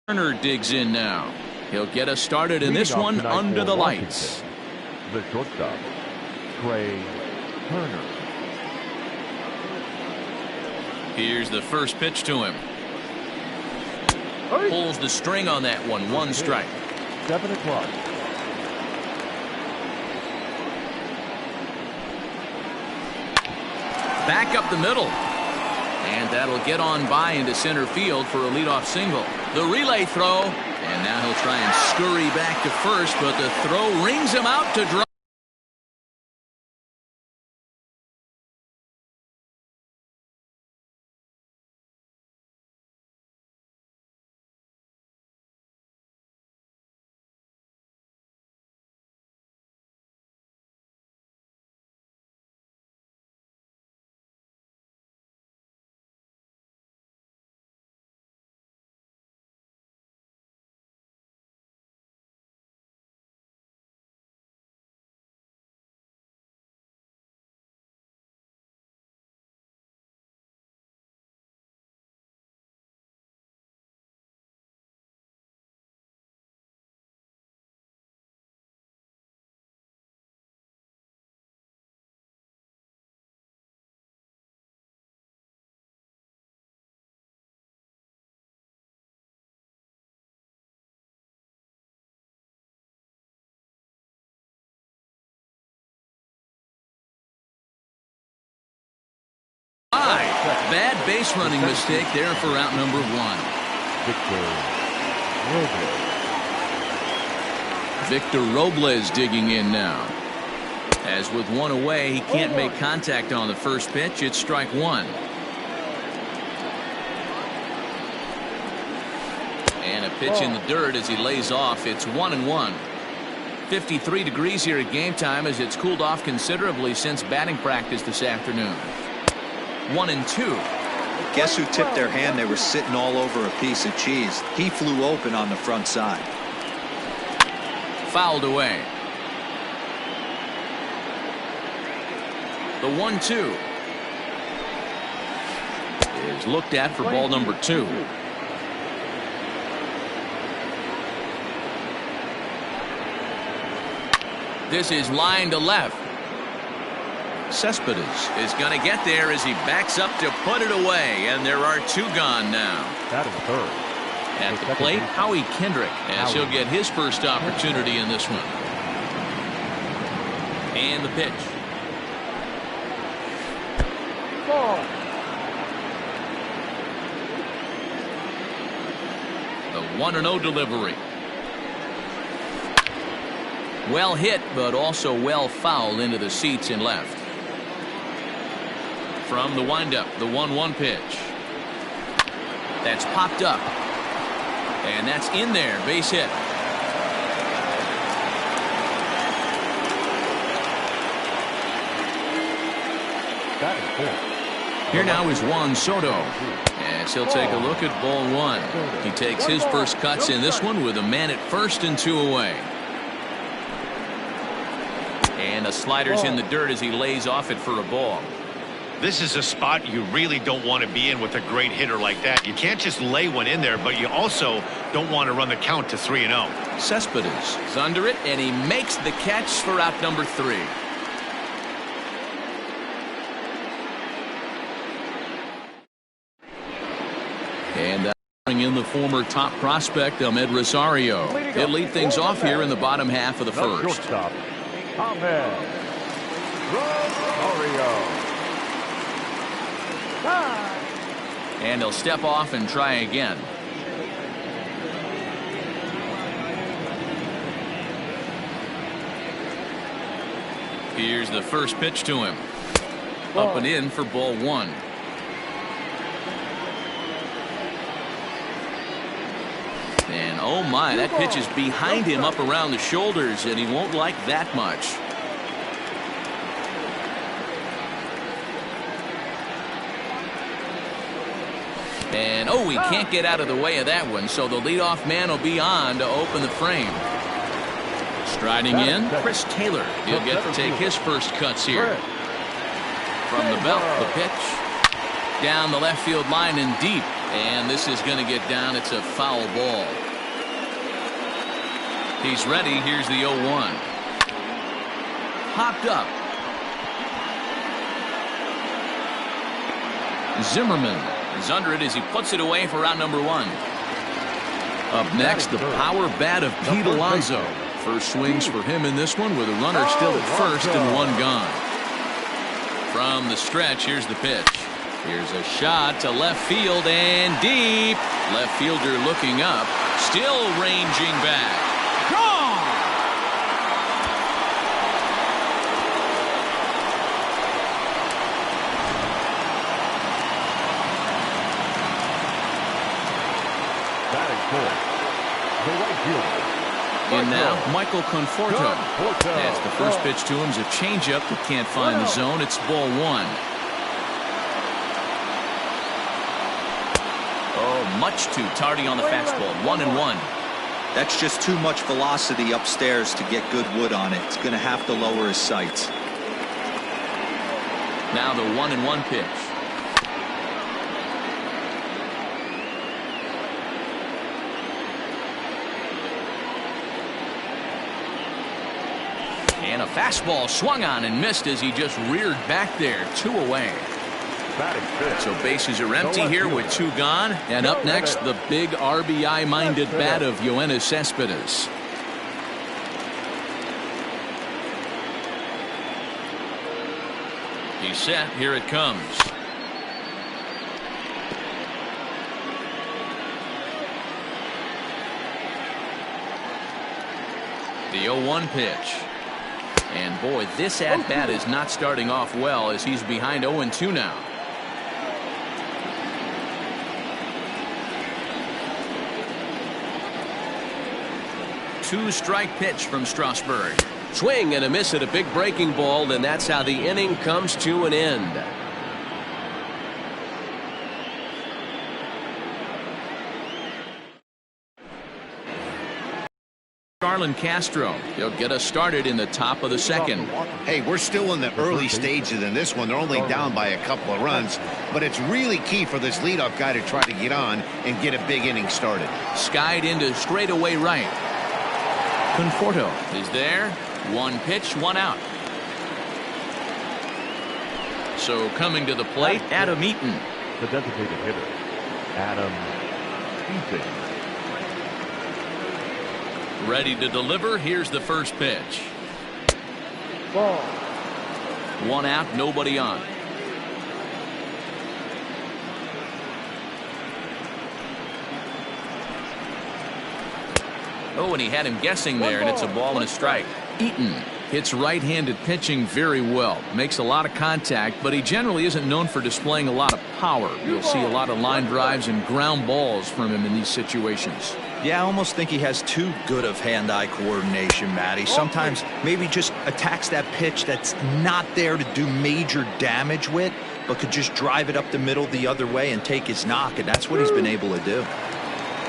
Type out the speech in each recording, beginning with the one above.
Turner digs in now. He'll get us started in this one under the lights. The shortstop, Trey Turner. Here's the first pitch to him. Pulls the string on that one. One strike. 7 o'clock. Back up the middle. And that'll get on by into center field for a leadoff single. The relay throw. And now he'll try and scurry back to first, but the throw rings him out to dry. Bad base running mistake there for out number one. Victor Robles digging in now. As with one away, he can't make contact on the first pitch. It's strike one. And a pitch in the dirt as he lays off. It's 1-1. 53 degrees here at game time as it's cooled off considerably since batting practice this afternoon. 1-2. Guess who tipped their hand? They were sitting all over a piece of cheese. He flew open on the front side. Fouled away. The 1-2 is looked at for ball number 2. This is line to left. Cespedes is going to get there as he backs up to put it away, and there are 2 gone now. That is third. At the plate, Howie Kendrick, as he'll get his first opportunity in this one. And the pitch. The 1-0 delivery. Well hit, but also well fouled into the seats in left. From the windup, the 1-1 pitch. That's popped up. And that's in there. Base hit. That is four. Here now is Juan Soto. As he'll take a look at ball 1. He takes his first cuts in this one with a man at first and 2 away. And the slider's in the dirt as he lays off it for a ball. This is a spot you really don't want to be in with a great hitter like that. You can't just lay one in there, but you also don't want to run the count to 3-0. Cespedes is under it, and he makes the catch for out number 3. And bring in the former top prospect, Ahmed Rosario. He'll lead things off here in the bottom half of the first. Shortstop, Ahmed Rosario. And he'll step off and try again. Here's the first pitch to him. Up and in for ball 1. And oh my, that pitch is behind him up around the shoulders, and he won't like that much. And oh, he can't get out of the way of that one, so the leadoff man will be on to open the frame. Striding in, Chris Taylor. He'll get to take his first cuts here. From the belt, the pitch. Down the left field line and deep. And this is going to get down. It's a foul ball. He's ready. Here's the 0-1. Popped up. Zimmerman is under it as he puts it away for round number 1. Up next, the power bat of Pete Alonso. First swings for him in this one with a runner still at first and 1 gone. From the stretch, here's the pitch. Here's a shot to left field and deep. Left fielder looking up, still ranging back. Gone! Batting fourth, the right fielder. In now, Michael Conforto. That's the first pitch to him is a changeup that can't find the zone. It's ball 1. Oh, much too tardy on the fastball. 1-1. That's just too much velocity upstairs to get good wood on it. It's going to have to lower his sights. Now the 1-1 pitch. And a fastball swung on and missed as he just reared back there. 2 away. So bases are empty here with 2 gone. And up next, the big RBI-minded bat of Yoenis Cespedes. He's set. Here it comes. The 0-1 pitch. And boy, this at-bat is not starting off well as he's behind 0-2 now. 2-strike pitch from Strasburg. Swing and a miss at a big breaking ball, and that's how the inning comes to an end. Starlin Castro. He'll get us started in the top of the second. Hey, we're still in the early stages in this one. They're only down by a couple of runs, but it's really key for this leadoff guy to try to get on and get a big inning started. Skied into straightaway right. Conforto is there. 1 pitch, 1 out. So coming to the plate, Adam Eaton. The designated hitter, Adam Eaton. Ready to deliver. Here's the first pitch. Ball. 1 out, nobody on. Oh, and he had him guessing there, and it's a ball and a strike. Eaton hits right-handed pitching very well. Makes a lot of contact, but he generally isn't known for displaying a lot of power. You'll see a lot of line drives and ground balls from him in these situations. Yeah, I almost think he has too good of hand-eye coordination, Matty. Sometimes maybe just attacks that pitch that's not there to do major damage with, but could just drive it up the middle the other way and take his knock, and that's what he's been able to do.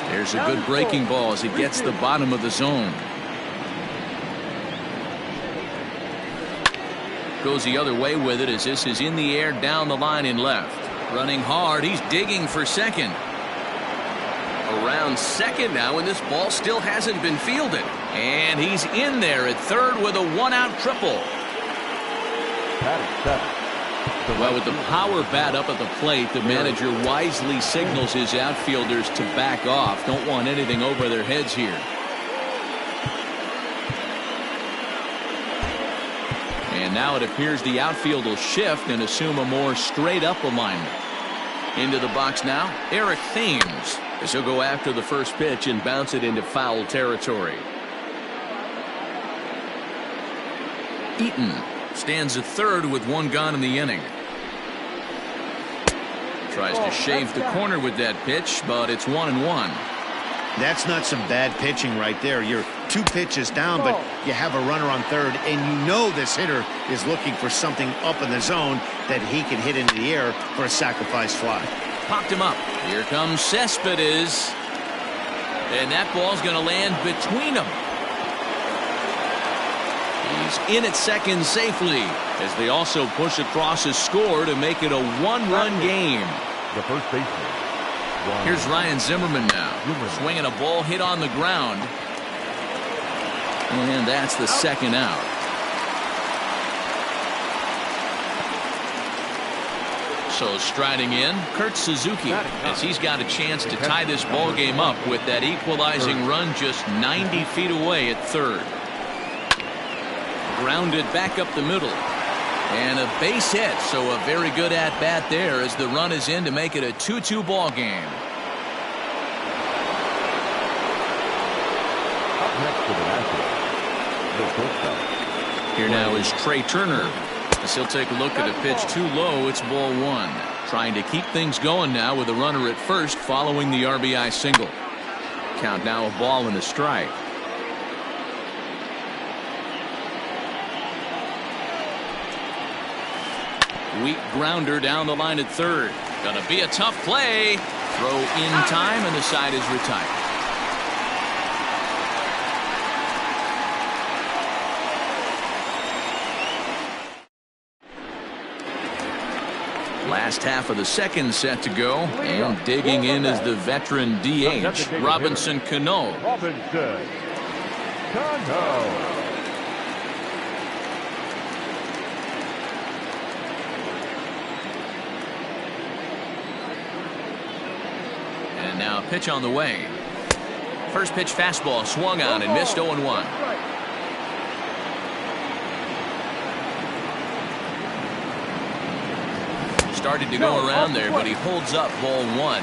There's a good breaking ball as he gets the bottom of the zone. Goes the other way with it as this is in the air down the line in left. Running hard. He's digging for second. Around second now, and this ball still hasn't been fielded. And he's in there at third with a 1-out triple. Well, with the power bat up at the plate, the manager wisely signals his outfielders to back off. Don't want anything over their heads here. And now it appears the outfield will shift and assume a more straight-up alignment. Into the box now, Eric Thames, as he'll go after the first pitch and bounce it into foul territory. Eaton stands at third with 1 gone in the inning. Tries to shave the corner with that pitch, but it's 1-1. That's not some bad pitching right there. You're 2 pitches down, but you have a runner on third, and you know this hitter is looking for something up in the zone that he can hit into the air for a sacrifice fly. Popped him up. Here comes Cespedes. And that ball's going to land between them. He's in at second safely as they also push across his score to make it a 1-run game. the first baseman. Here's Ryan Zimmerman now. Swinging a ball hit on the ground. And that's the second out. So striding in, Kurt Suzuki, as he's got a chance to tie this ball game up with that equalizing run just 90 feet away at third. Grounded back up the middle. And a base hit, so a very good at-bat there as the run is in to make it a 2-2 ball game. Up next to the Nationals, the shortstop. Here now is Trey Turner. As he'll take a look at a pitch too low, it's ball one. Trying to keep things going now with a runner at first following the RBI single. Count now a ball and a strike. Weak grounder down the line at third. Gonna be a tough play. Throw in time and the side is retired. Last half of the second set to go, and digging in is the veteran DH, Robinson Cano. Robinson Cano. And now a pitch on the way. First pitch fastball swung on and missed 0-1. Started to go around there, but he holds up ball one.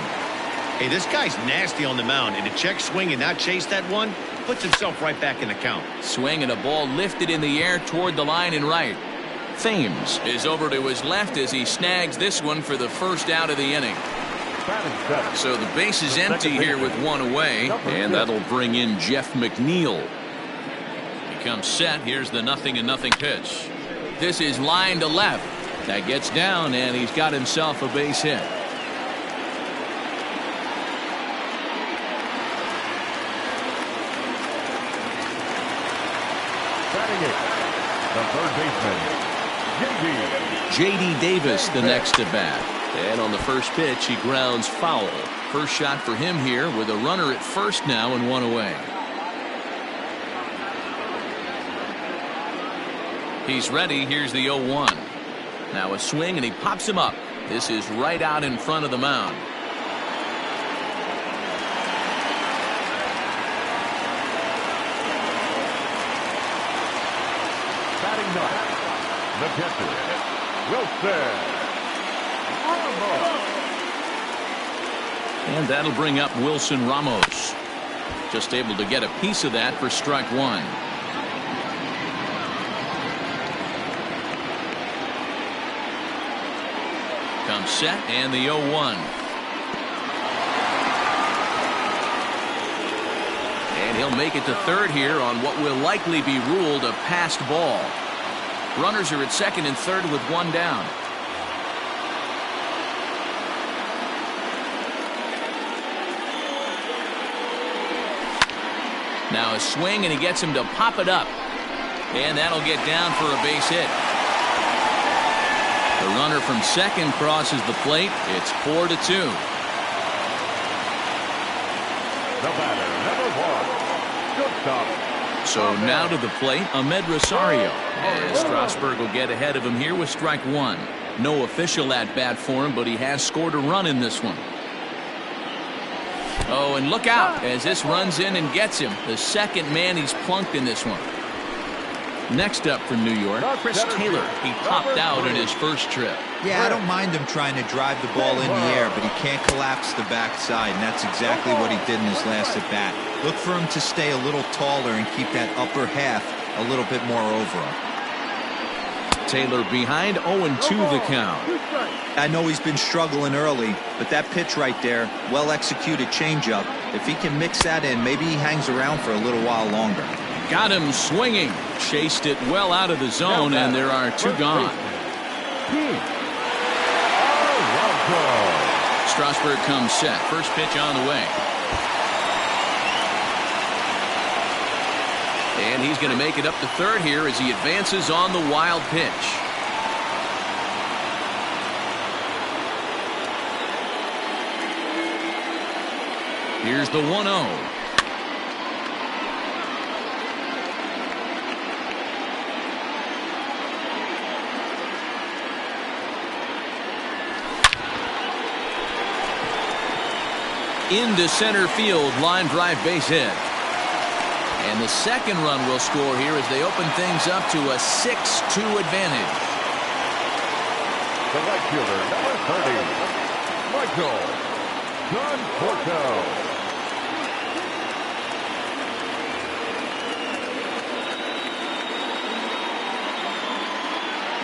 Hey, this guy's nasty on the mound, and to check swing and not chase that one, puts himself right back in the count. Swing and a ball lifted in the air toward the line and right. Thames is over to his left as he snags this one for the first out of the inning. So the base is empty here with one away, and that'll bring in Jeff McNeil. He comes set. Here's the 0-0 pitch. This is line to left. That gets down, and he's got himself a base hit. Batting it, the third baseman, J.D. Davis, the next at bat. And on the first pitch, he grounds foul. First shot for him here with a runner at first now and one away. He's ready. Here's the 0-1. Now a swing and he pops him up. This is right out in front of the mound. batting ninth, the catcher, Wilson Ramos. And that'll bring up Wilson Ramos. Just able to get a piece of that for strike one. Comes set and the 0-1. And he'll make it to third here on what will likely be ruled a passed ball. Runners are at second and third with one down. Now a swing and he gets him to pop it up. And that'll get down for a base hit. The runner from second crosses the plate. It's 4-2. The batter, number one, shortstop. So now to the plate, Ahmed Rosario. As Strasburg will get ahead of him here with strike one. No official at bat for him, but he has scored a run in this one. Oh, and look out as this runs in and gets him. The second man he's plunked in this one. Next up from New York, Chris Taylor. He popped out in his first trip. Yeah, I don't mind him trying to drive the ball in the air, but he can't collapse the backside, and that's exactly what he did in his last at bat. Look for him to stay a little taller and keep that upper half a little bit more over him. Taylor behind, 0-2 the count. I know he's been struggling early, but that pitch right there, well-executed changeup, if he can mix that in, maybe he hangs around for a little while longer. Got him swinging. Chased it well out of the zone, and there are two gone. Strasburg comes set. First pitch on the way. And he's going to make it up to third here as he advances on the wild pitch. Here's the 1-0. Into center field, line drive base hit. And the second run will score here as they open things up to a 6-2 advantage. The right fielder, number 30, Michael Conforto.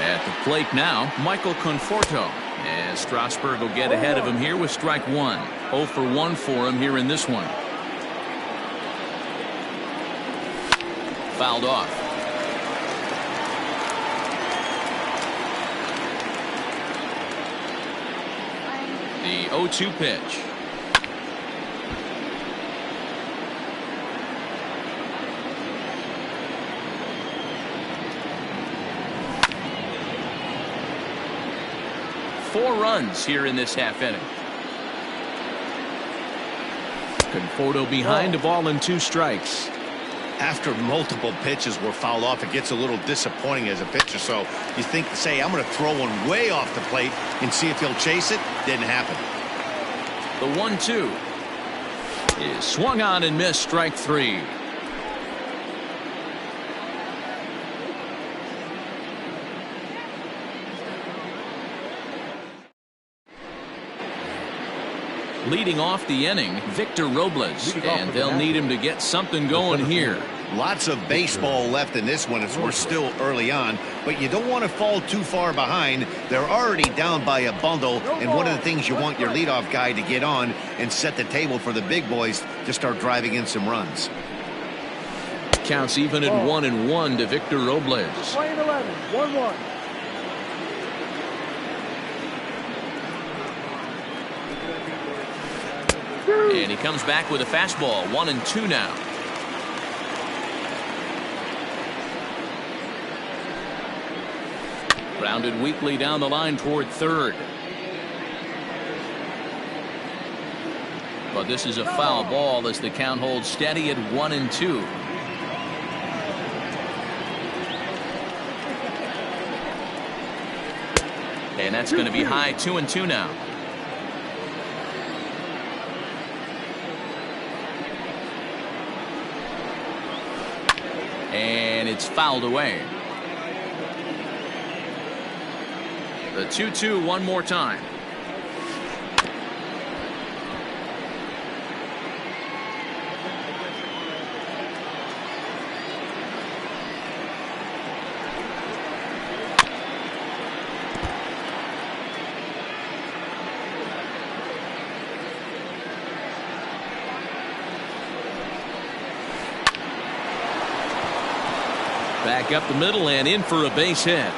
At the plate now, Michael Conforto. As Strasburg will get ahead of him here with strike one. 0 for 1 for him here in this one. Fouled off. The 0-2 pitch. Four runs here in this half inning. Conforto behind, a ball and 2 strikes. After multiple pitches were fouled off, it gets a little disappointing as a pitcher. So you think, say, I'm going to throw one way off the plate and see if he'll chase it. Didn't happen. The 1-2 is swung on and missed, strike 3. Leading off the inning, Victor Robles, and they'll need him to get something going here. Lots of baseball left in this one as we're still early on, but you don't want to fall too far behind. They're already down by a bundle, and one of the things you want your leadoff guy to get on and set the table for the big boys to start driving in some runs. Counts even at 1-1 to Victor Robles. Playing 11, 1-1. And he comes back with a fastball. 1-2 now. Grounded weakly down the line toward third. But this is a foul ball as the count holds steady at 1-2. And that's going to be high. 2-2 now. And it's fouled away. The 2-2 one more time. Back up the middle and in for a base hit.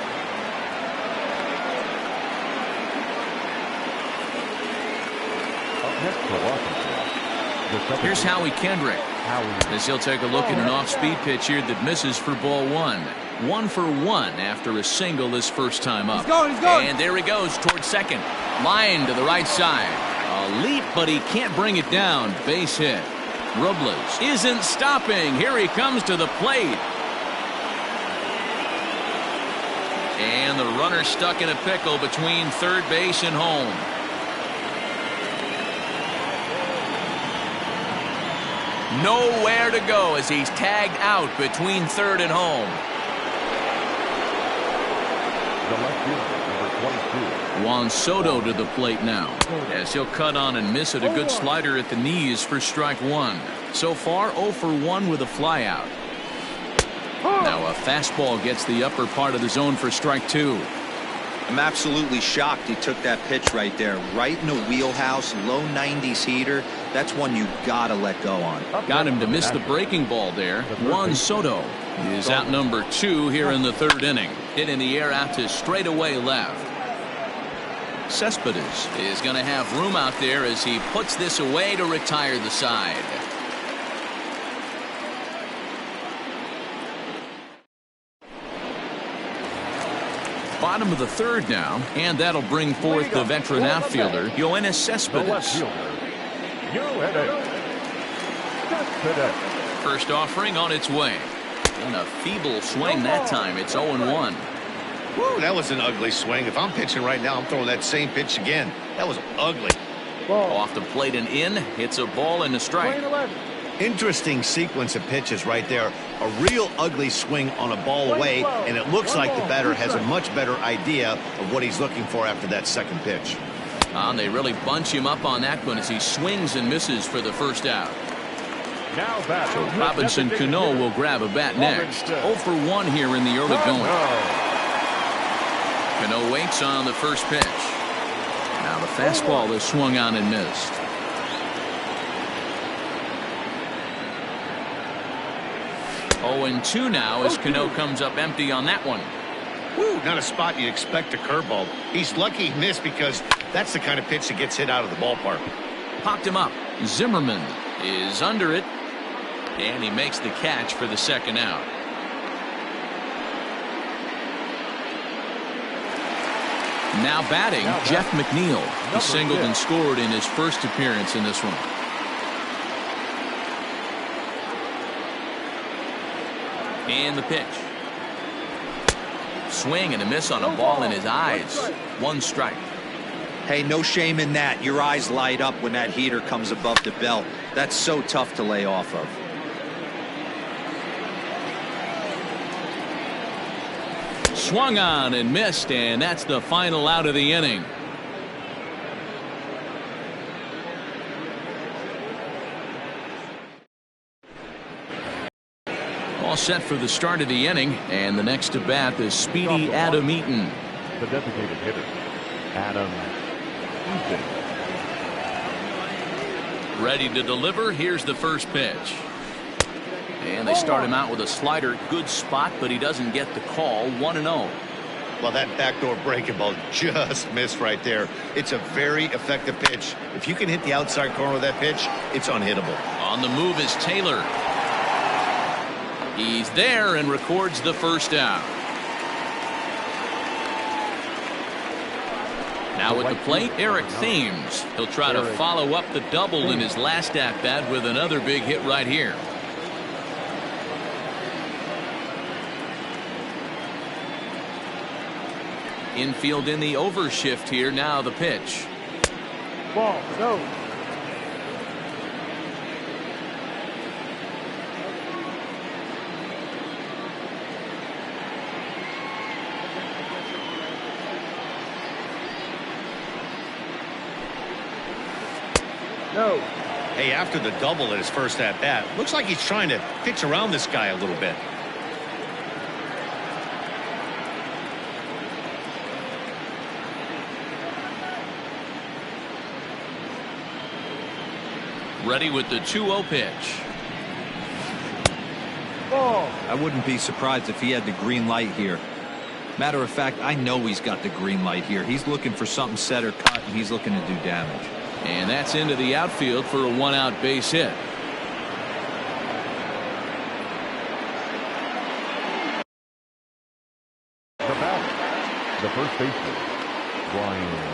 Here's Howie Kendrick as he'll take a look at an off-speed pitch here that misses for ball 1. 1 for 1 after a single his first time up. He's going. And there he goes towards second. Line to the right side. A leap, but he can't bring it down. Base hit. Robles isn't stopping. Here he comes to the plate. And the runner stuck in a pickle between third base and home. Nowhere to go as he's tagged out between third and home. The left fielder, number 22. Juan Soto to the plate now as he'll cut on and miss at a good slider at the knees for strike 1. So far 0 for 1 with a flyout. Now a fastball gets the upper part of the zone for strike 2. I'm absolutely shocked he took that pitch right there. Right in the wheelhouse, low 90s heater. That's one you gotta let go on. Got him to miss the breaking ball there. Juan Soto is out number 2 here in the third inning. Hit in the air out to straightaway left. Cespedes is going to have room out there as he puts this away to retire the side. Bottom of the third now, and that'll bring forth the veteran outfielder, Yoenis The left Cespedes. fielder, Yoenis today. First offering on its way. And a feeble swing that time. It's 0-1. Woo, that was an ugly swing. If I'm pitching right now, I'm throwing that same pitch again. That was ugly. Off the plate and in. It's a ball and a strike. Interesting sequence of pitches right there. A real ugly swing on a ball away, and it looks like the batter has a much better idea of what he's looking for after that second pitch. They really bunch him up on that one as he swings and misses for the first out. Now So Robinson Cano will grab a bat next. 0 for 1 here in the early going. Cano waits on the first pitch. Now the fastball is swung on and missed. Oh, and 2 now as Cano comes up empty on that one. Woo, not a spot you'd expect a curveball. He's lucky he missed because that's the kind of pitch that gets hit out of the ballpark. Popped him up. Zimmerman is under it. And he makes the catch for the second out. Now batting, Jeff McNeil. He singled and scored in his first appearance in this one. And the pitch. Swing and a miss on a ball in his eyes. 1 strike. Hey, no shame in that. Your eyes light up when that heater comes above the belt. That's so tough to lay off of. Swung on and missed, and that's the final out of the inning. All set for the start of the inning, and the next to bat is speedy Adam Eaton. The designated hitter, Adam Eaton. Ready to deliver. Here's the first pitch. And they start him out with a slider. Good spot, but he doesn't get the call. 1-0. Well, that backdoor breaking ball just missed right there. It's a very effective pitch. If you can hit the outside corner of that pitch, it's unhittable. On the move is Taylor. He's there and records the first out. Now at the plate, Eric Thames. He'll try to follow up the double in his last at-bat with another big hit right here. Infield in the overshift here. Now the pitch. Ball, no. No. Hey, after the double at his first at-bat, looks like he's trying to pitch around this guy a little bit. Ready with the 2-0 pitch. I wouldn't be surprised if he had the green light here. Matter of fact, I know he's got the green light here. He's looking for something set or cut, and he's looking to do damage. And that's into the outfield for a 1-out base hit. The batter, the first baseman, Ryan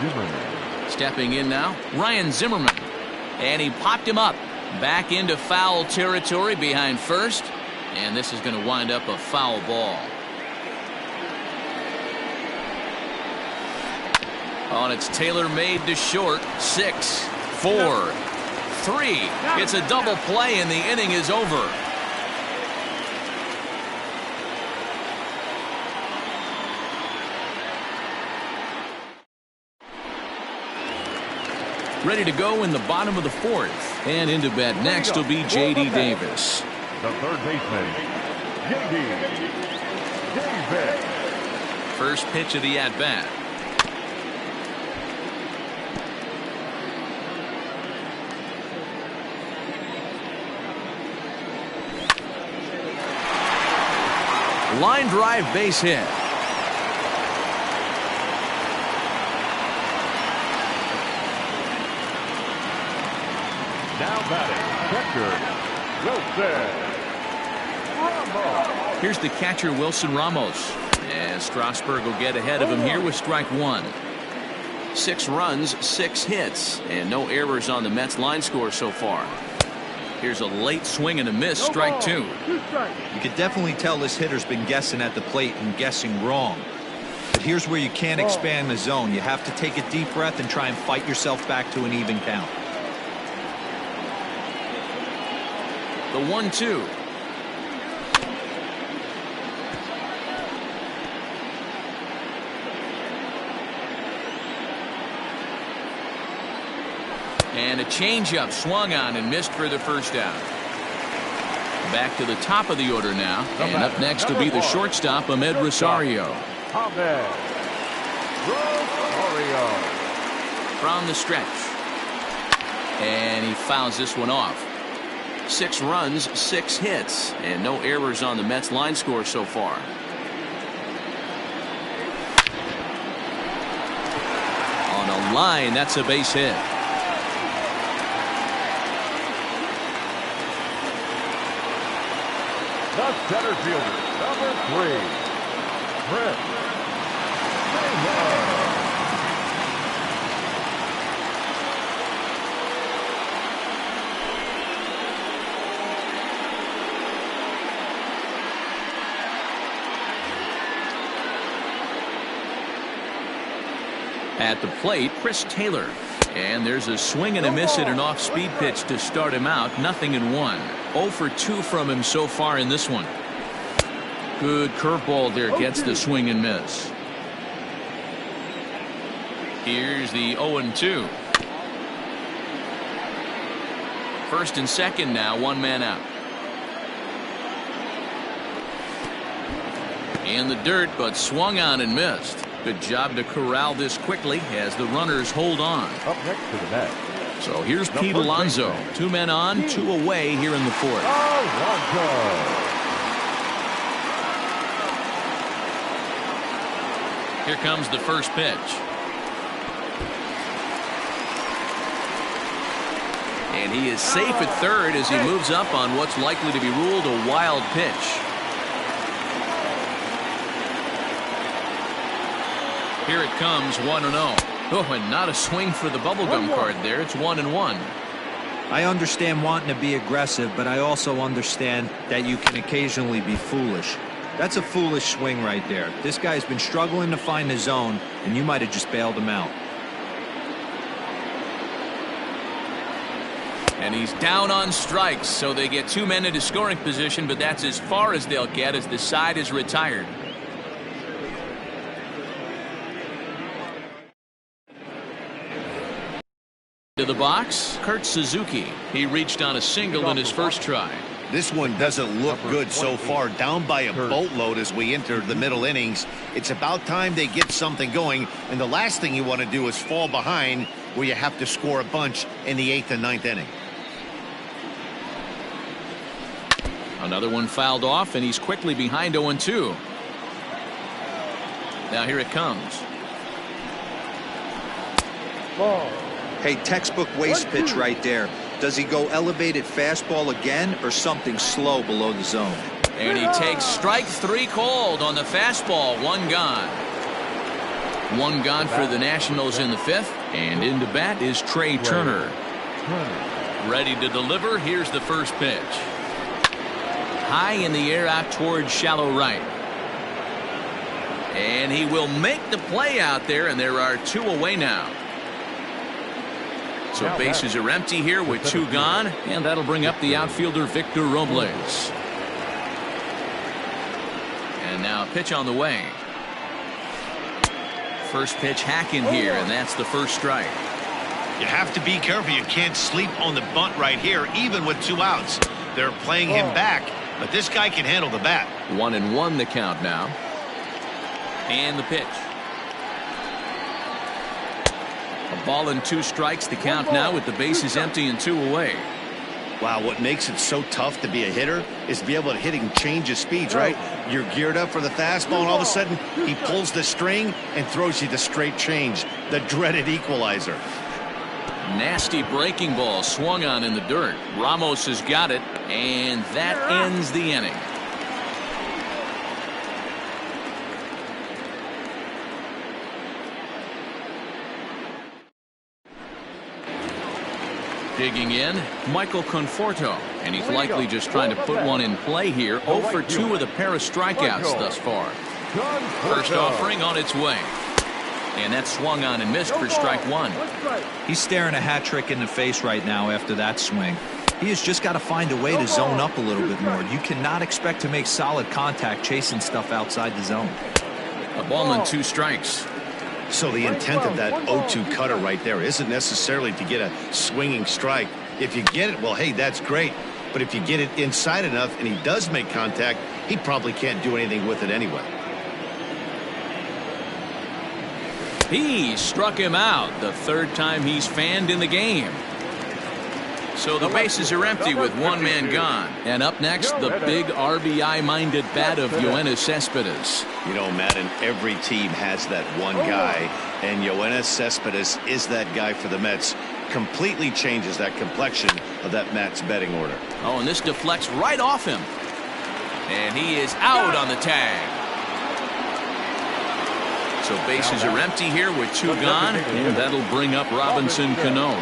Zimmerman. Stepping in now, Ryan Zimmerman. And he popped him up. Back into foul territory behind first. And this is going to wind up a foul ball. On it's Taylor made to short. 6, 4, 3. It's a double play and the inning is over. Ready to go in the bottom of the 4th. And into bat next will be J.D. Davis. The third baseman, J.D. Davis. First pitch of the at-bat. Line drive base hit. Now batting, catcher, Wilson Ramos. Here's the catcher, Wilson Ramos. And Strasburg will get ahead of him here with strike 1. 6 runs, 6 hits, and no errors on the Mets line score so far. Here's a late swing and a miss, strike two. You could definitely tell this hitter's been guessing at the plate and guessing wrong. But here's where you can't expand the zone. You have to take a deep breath and try and fight yourself back to an even count. The 1-2. And a changeup swung on and missed for the first out. Back to the top of the order now. And up next will be the shortstop, Ahmed Rosario. Ahmed Rosario. From the stretch. And he fouls this one off. 6 runs, 6 hits, and no errors on the Mets line score so far. On a line, that's a base hit. The center fielder, number 3, Chris Taylor. At the plate, Chris Taylor. And there's a swing and a miss at an off-speed pitch to start him out. 0-1. 0 for 2 from him so far in this one. Good curveball there, gets the swing and miss. Here's the 0-2. First and second now, 1 man out. In the dirt, but swung on and missed. Good job to corral this quickly as the runners hold on. Up next to the net. So here's Pete Alonso. 2 men on, 2 away here in the 4th. Alonso. Here comes the first pitch. And he is safe at third as he moves up on what's likely to be ruled a wild pitch. Here it comes, 1-0. Oh, and not a swing for the bubblegum card there. It's 1-1. I understand wanting to be aggressive, but I also understand that you can occasionally be foolish. That's a foolish swing right there. This guy's been struggling to find the zone, and you might have just bailed him out. And he's down on strikes, so they get 2 men into scoring position, but that's as far as they'll get as the side is retired. To the box, Kurt Suzuki. He reached on a single in his first try. This one doesn't look good so far. Down by a boatload as we enter the middle innings. It's about time they get something going, and the last thing you want to do is fall behind where you have to score a bunch in the 8th and 9th inning. Another one fouled off, and he's quickly behind 0-2. Now here it comes. Ball. Hey, textbook waste pitch right there. Does he go elevated fastball again or something slow below the zone? And he takes strike 3 called on the fastball. 1 gone. 1 gone for the Nationals in the 5th. And into bat is Trey Turner. Ready to deliver. Here's the first pitch. High in the air out towards shallow right. And he will make the play out there, and there are 2 away now. So bases are empty here with 2 gone, and that'll bring up the outfielder Victor Robles. And now a pitch on the way. First pitch hack in here, and that's the first strike. You have to be careful. You can't sleep on the bunt right here, even with 2 outs. They're playing him back, but this guy can handle the bat. 1-1 the count now. And the pitch. A ball and 2 strikes the count now with the bases empty and 2 away. Wow, what makes it so tough to be a hitter is to be able to hit and change his speeds, right? You're geared up for the fastball, and all of a sudden he pulls the string and throws you the straight change, the dreaded equalizer. Nasty breaking ball swung on in the dirt. Ramos has got it, and that ends the inning. Digging in, Michael Conforto, and he's likely just trying to put one in play here. 0 for 2 with a pair of strikeouts thus far. First offering on its way. And that swung on and missed for strike one. He's staring a hat trick in the face right now after that swing. He has just got to find a way to zone up a little bit more. You cannot expect to make solid contact chasing stuff outside the zone. A ball and 2 strikes. So the intent of that 0-2 cutter right there isn't necessarily to get a swinging strike. If you get it, well, hey, that's great. But if you get it inside enough and he does make contact, he probably can't do anything with it anyway. He struck him out the 3rd time he's fanned in the game. So the bases are empty with 1 man gone. And up next, the big RBI-minded bat of Yoenis Cespedes. You know, Madden, every team has that one guy, and Yoenis Cespedes is that guy for the Mets. Completely changes that complexion of that Mets betting order. Oh, and this deflects right off him. And he is out on the tag. So bases are empty here with 2 gone, and that'll bring up Robinson Cano.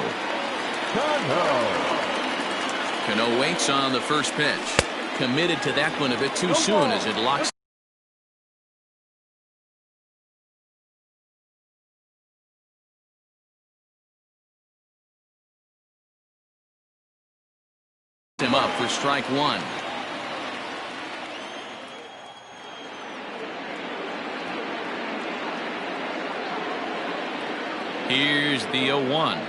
Cano waits on the first pitch. Committed to that one a bit too soon as it locks him up for strike 1. Here's the 0-1.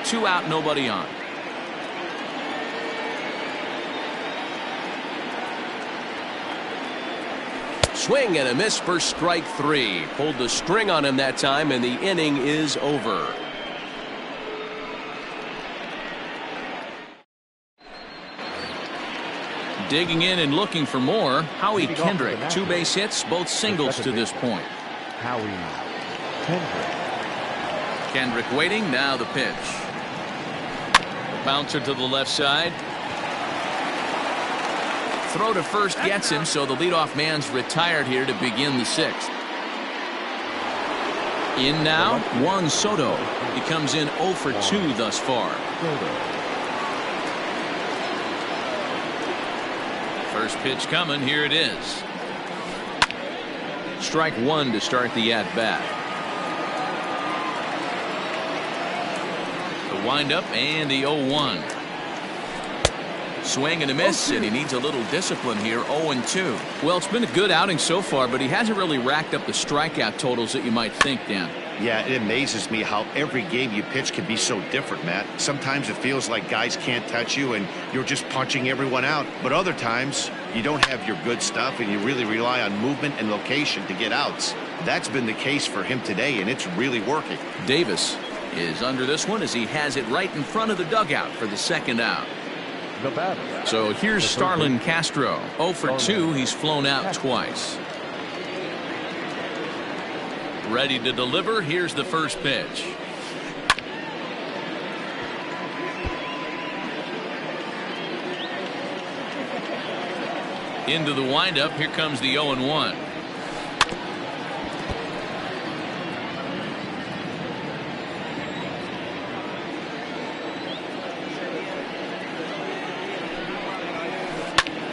Two out, nobody on. Swing and a miss for strike 3. Pulled the string on him that time, and the inning is over. Digging in and looking for more, Howie Kendrick. 2 base hits, both singles to this point. Howie Kendrick. Kendrick waiting, now the pitch. Bouncer to the left side. Throw to first gets him, so the leadoff man's retired here to begin the 6th. In now, Juan Soto. He comes in 0 for 2 thus far. First pitch coming, here it is. Strike 1 to start the at-bat. The windup and the 0-1. Swing and a miss, and he needs a little discipline here. 0-2. Well, it's been a good outing so far, but he hasn't really racked up the strikeout totals that you might think, Dan. Yeah, it amazes me how every game you pitch can be so different, Matt. Sometimes it feels like guys can't touch you and you're just punching everyone out. But other times, you don't have your good stuff and you really rely on movement and location to get outs. That's been the case for him today, and it's really working. Davis is under this one as he has it right in front of the dugout for the 2nd out. So here's Starlin Castro. 0 for 2. He's flown out twice. Ready to deliver. Here's the first pitch. Into the windup. Here comes the 0-1.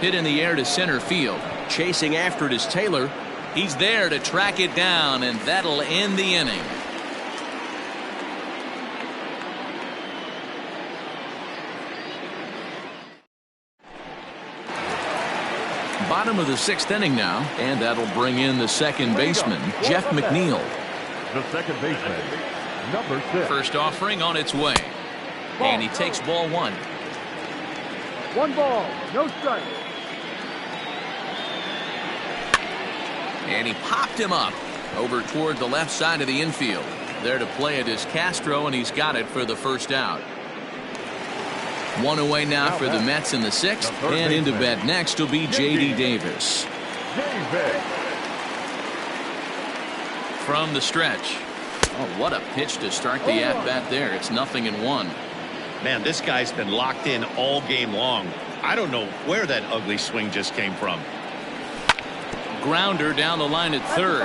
Hit in the air to center field. Chasing after it is Taylor. He's there to track it down, and that'll end the inning. Bottom of the 6th inning now, and that'll bring in the 2nd baseman, Jeff McNeil. The 2nd baseman, number 6. First offering on its way. And he takes ball 1. 1 ball, no strike. And he popped him up over toward the left side of the infield. There to play it is Castro, and he's got it for the first out. 1 away now for the Mets in the 6th, and into bat next will be J.D. Davis. From the stretch. Oh, what a pitch to start the at-bat there. It's 0-1. Man, this guy's been locked in all game long. I don't know where that ugly swing just came from. Grounder down the line at third,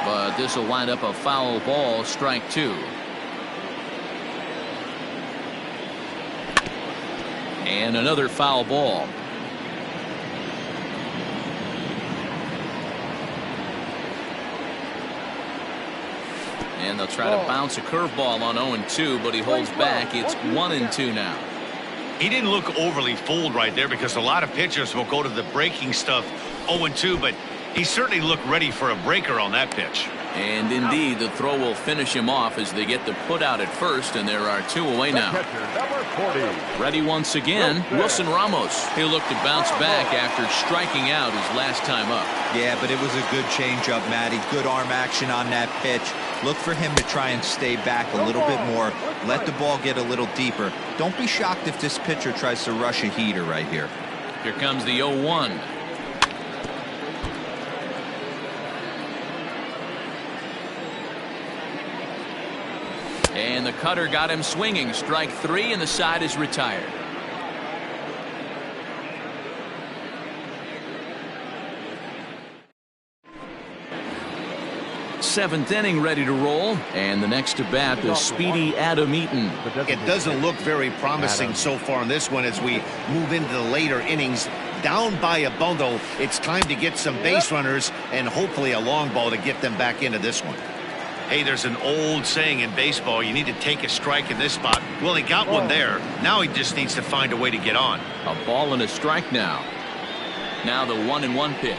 but this will wind up a foul ball, strike 2. And another foul ball. And they'll try to bounce a curveball on 0-2, but he holds back. It's 1-2 now. He didn't look overly fooled right there because a lot of pitchers will go to the breaking stuff 0-2, but he certainly looked ready for a breaker on that pitch. And indeed, the throw will finish him off as they get the put out at first, and there are 2 away now. Ready once again, Wilson Ramos. He'll look to bounce back after striking out his last time up. Yeah, but it was a good changeup, Matty. Good arm action on that pitch. Look for him to try and stay back a little bit more. Let the ball get a little deeper. Don't be shocked if this pitcher tries to rush a heater right here. Here comes the 0-1. And the cutter got him swinging. Strike 3, and the side is retired. Seventh inning ready to roll, and the next to bat is speedy Adam Eaton. It doesn't look very promising so far in this one as we move into the later innings. Down by a bundle, it's time to get some base runners and hopefully a long ball to get them back into this one. Hey, there's an old saying in baseball, you need to take a strike in this spot. Well, he got one there. Now he just needs to find a way to get on. A ball and a strike now. Now the 1-1 pitch.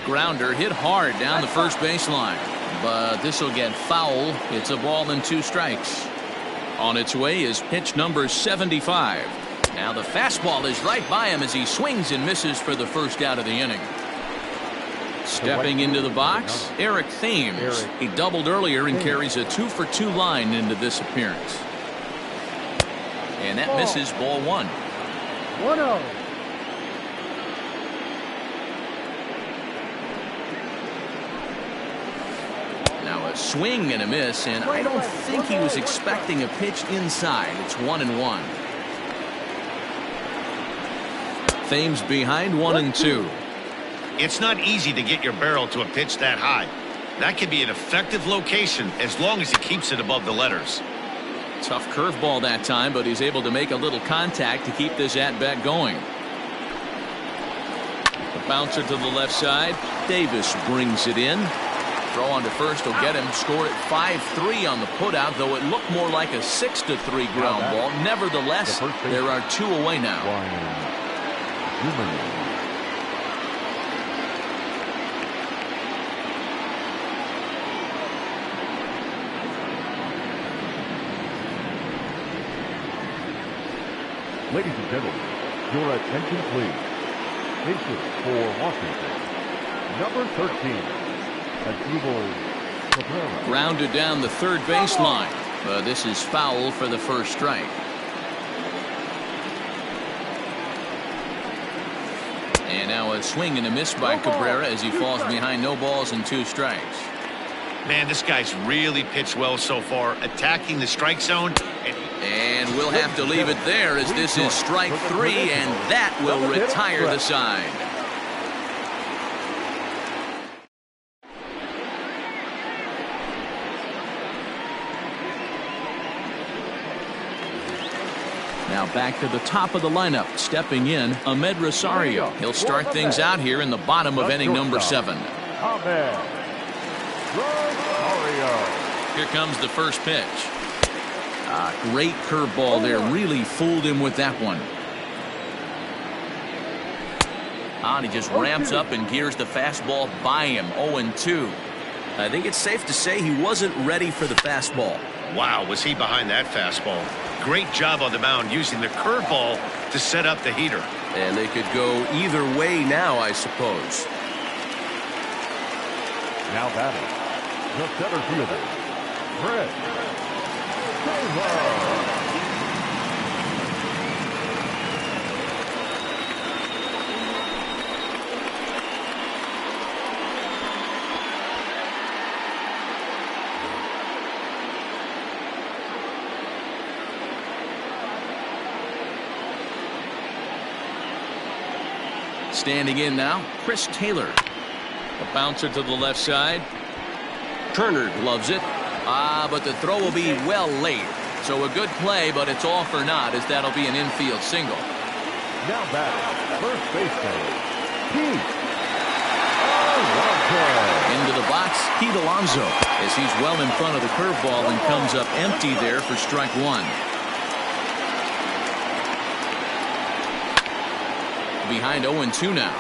Grounder hit hard down the first baseline, but this will get foul. It's a ball and 2 strikes. On its way is pitch number 75. Now the fastball is right by him as he swings and misses for the first out of the inning. Stepping into the box, Eric Thames. He doubled earlier and carries a 2-for-2 line into this appearance. And that misses, ball 1. 1-0. Now a swing and a miss, and I don't think he was expecting a pitch inside. It's 1-1. Thames behind 1-2. It's not easy to get your barrel to a pitch that high. That can be an effective location as long as he keeps it above the letters. Tough curveball that time, but he's able to make a little contact to keep this at-bat going. The bouncer to the left side. Davis brings it in. Throw on to first will get him. Scored at 5-3 on the putout, though it looked more like a 6-3 ground ball. Nevertheless, there are 2 away now. Ladies and gentlemen, your attention please. Pitcher for Washington, number 13, Cabrera. Grounded down the third baseline. This is foul for the first strike. And now a swing and a miss by Cabrera as he falls behind no balls and 2 strikes. Man, this guy's really pitched well so far, attacking the strike zone. And we'll have to leave it there as this is strike 3, and that will retire the side. Now back to the top of the lineup. Stepping in, Ahmed Rosario. He'll start things out here in the bottom of inning number 7. Here comes the first pitch. Great curveball there. Really fooled him with that one. And he just ramps up and gears the fastball by him. 0-2. I think it's safe to say he wasn't ready for the fastball. Wow, was he behind that fastball. Great job on the mound using the curveball to set up the heater. And they could go either way now, I suppose. Now batting, the center fielder, Fred. Standing in now, Chris Taylor. Bouncer to the left side. Turner gloves it. But the throw will be well late. So a good play, but it's all for naught, as that'll be an infield single. Now back, first baseman, Pete. Into the box, Pete Alonso, as he's well in front of the curveball and comes up empty there for strike one. Behind 0-2 now.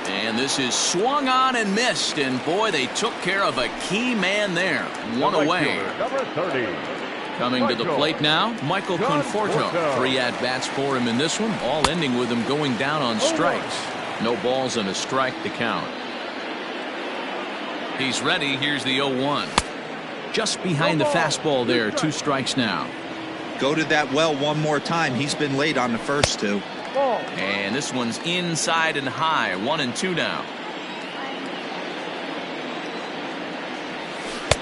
And this is swung on and missed, and boy, they took care of a key man there. One away. Number 30. Coming to the plate now, Michael Conforto. 3 at-bats for him in this one, all ending with him going down on strikes. No balls and a strike to count. He's ready. Here's the 0-1. Just behind the fastball there. 2 strikes now. Go to that well one more time. He's been late on the first 2. And this one's inside and high. 1-2 now.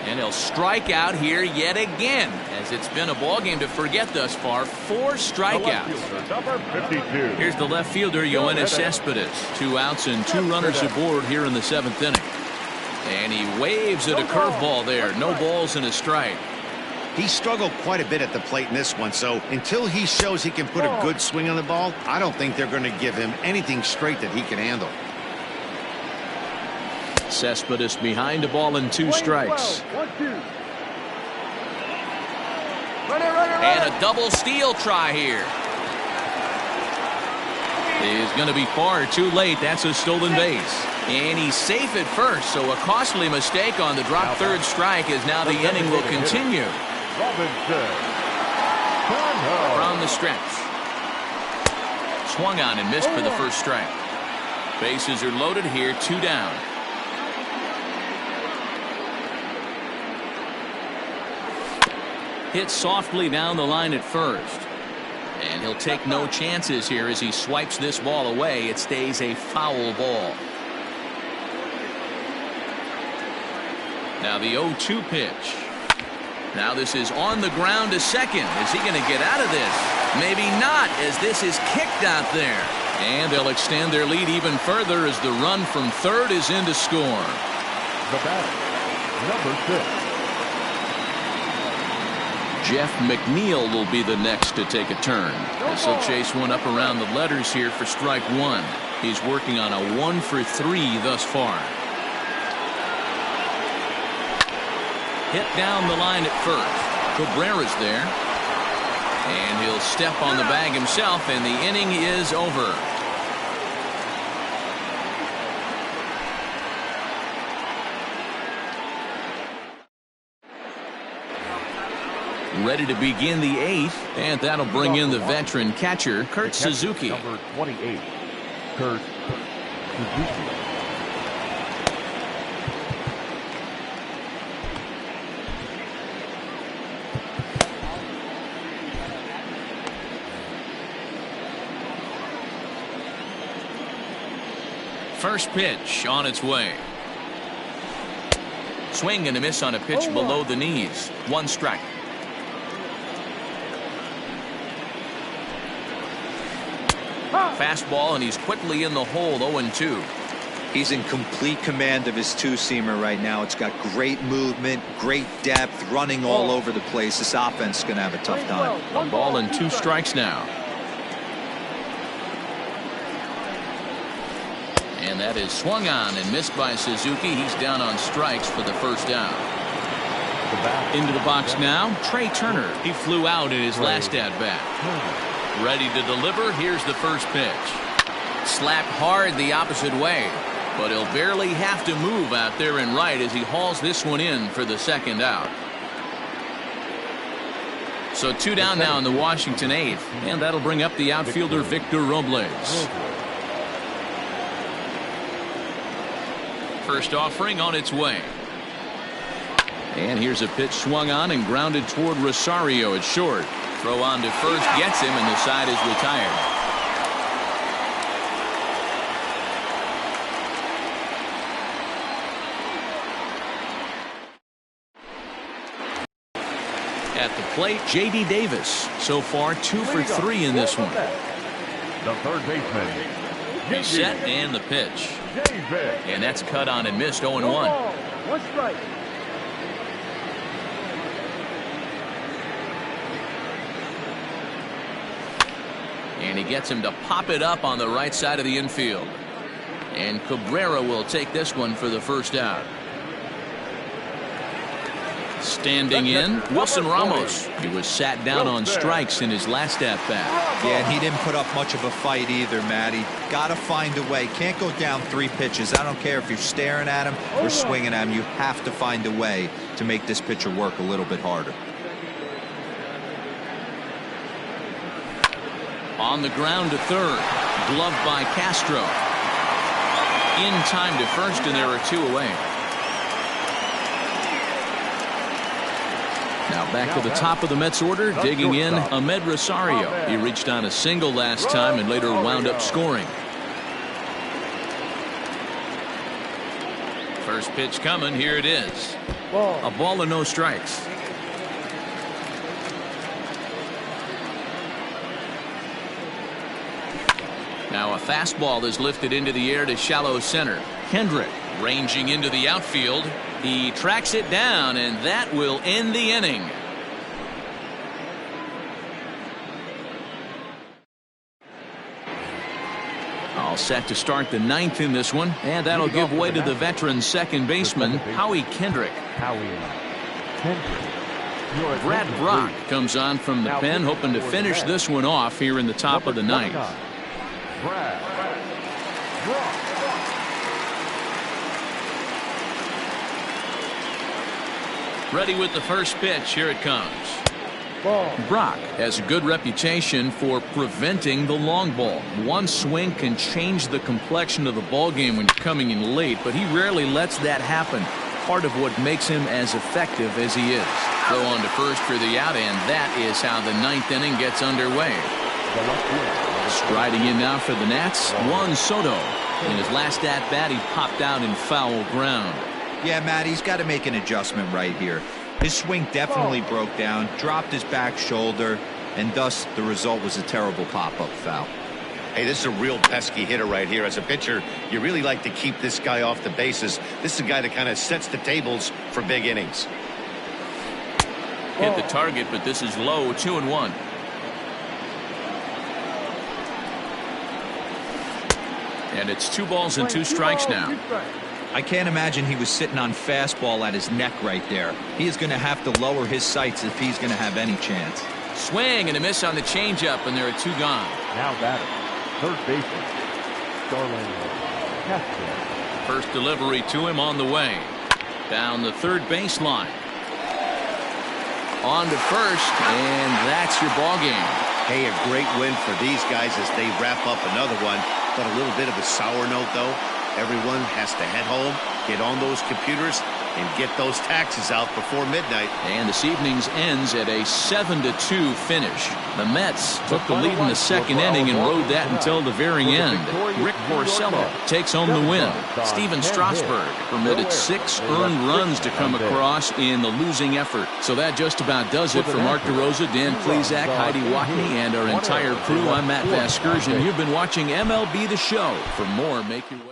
And he'll strike out here yet again, as it's been a ball game to forget thus far. 4 strikeouts. Number 52. Here's the left fielder, Yoenis Cespedes. 2 outs and 2 runners aboard here in the 7th inning. And he waves at a curveball there. No balls and a strike. He struggled quite a bit at the plate in this one, so until he shows he can put a good swing on the ball, I don't think they're going to give him anything straight that he can handle. Cespedes behind a ball and 2 strikes. And a double steal try here. Is going to be far too late. That's a stolen base. And he's safe at first, so a costly mistake on the drop third strike, as now the inning will continue. From the stretch. Swung on and missed for the first strike. Bases are loaded here, 2 down. Hit softly down the line at first. And he'll take no chances here as he swipes this ball away. It stays a foul ball. Now the 0-2 pitch. Now this is on the ground to second. Is he going to get out of this? Maybe not, as this is kicked out there. And they'll extend their lead even further as the run from third is in to score. The batter, number 6. Jeff McNeil will be the next to take a turn. As he'll chase one up around the letters here for strike 1. He's working on a 1 for 3 thus far. Hit down the line at first. Cabrera's there. And he'll step on the bag himself, and the inning is over. Ready to begin the 8th, and that'll bring in the veteran catcher, Kurt Suzuki. Number 28, Kurt Suzuki. First pitch on its way. Swing and a miss on a pitch below the knees. 1 strike. Fastball, and he's quickly in the hole. 0-2. He's in complete command of his 2-seamer right now. It's got great movement, great depth, running all over the place. This offense is going to have a tough time. A ball and 2 strikes now. And that is swung on and missed by Suzuki. He's down on strikes for the first down. Into the box now, Trey Turner. He flew out in his last at-bat. Ready to deliver. Here's the first pitch. Slapped hard the opposite way, but he'll barely have to move out there in right as he hauls this one in for the second out. So 2 down now in the Washington 8th, and that'll bring up the outfielder Victor Robles. First offering on its way. And here's a pitch swung on and grounded toward Rosario at short. Throw on to first gets him, and the side is retired. At the plate, J.D. Davis. So far 2 for 3 in this one. The third baseman. Set and the pitch. And that's cut on and missed 0-1. 1 strike. And he gets him to pop it up on the right side of the infield. And Cabrera will take this one for the first out. Standing in, Wilson Ramos. He was sat down on strikes in his last at-bat. Yeah, and he didn't put up much of a fight either, Matty. Got to find a way. Can't go down 3 pitches. I don't care if you're staring at him or swinging at him. You have to find a way to make this pitcher work a little bit harder. On the ground to third. Gloved by Castro. In time to first, and there are 2 away. Now back to the top of the Mets order, digging in Ahmed Rosario. He reached on a single last time and later wound up scoring. First pitch coming, here it is. A ball and no strikes. Now a fastball is lifted into the air to shallow center. Kendrick ranging into the outfield. He tracks it down, and that will end the inning. All set to start the 9th in this one, and that'll give way to the veteran second baseman, Howie Kendrick. Brad Brock comes on from the pen, hoping to finish this one off here in the top of the 9th. Ready with the first pitch. Here it comes. Brock has a good reputation for preventing the long ball. One swing can change the complexion of the ball game when you're coming in late, but he rarely lets that happen. Part of what makes him as effective as he is. Throw on to first for the out, and that is how the 9th inning gets underway. Striding in now for the Nats, Juan Soto. In his last at-bat, he popped out in foul ground. Yeah, Matt, he's got to make an adjustment right here. His swing definitely broke down, dropped his back shoulder, and thus the result was a terrible pop-up foul. Hey, this is a real pesky hitter right here. As a pitcher, you really like to keep this guy off the bases. This is a guy that kind of sets the tables for big innings. Hit the target, but this is low, 2-1. And it's 2 balls and 2 strikes now. I can't imagine he was sitting on fastball at his neck right there. He is going to have to lower his sights if he's going to have any chance. Swing and a miss on the changeup, and there are 2 gone. Now batter, third baseman, Starling Castro. First delivery to him on the way. Down the third baseline. On to first, and that's your ball game. Hey, a great win for these guys as they wrap up another one. But a little bit of a sour note, though. Everyone has to head home, get on those computers, and get those taxes out before midnight. And this evening's ends at a 7-2 finish. The Mets took the lead in the second inning and rode that until the very end. Rick Porcello takes home the win. Steven Strasburg permitted 6 earned runs to come across in the losing effort. So that just about does it for Mark DeRosa, Dan Plesac, Heidi Watney, and our entire crew. I'm Matt Vasgersian. You've been watching MLB The Show. For more, make your way.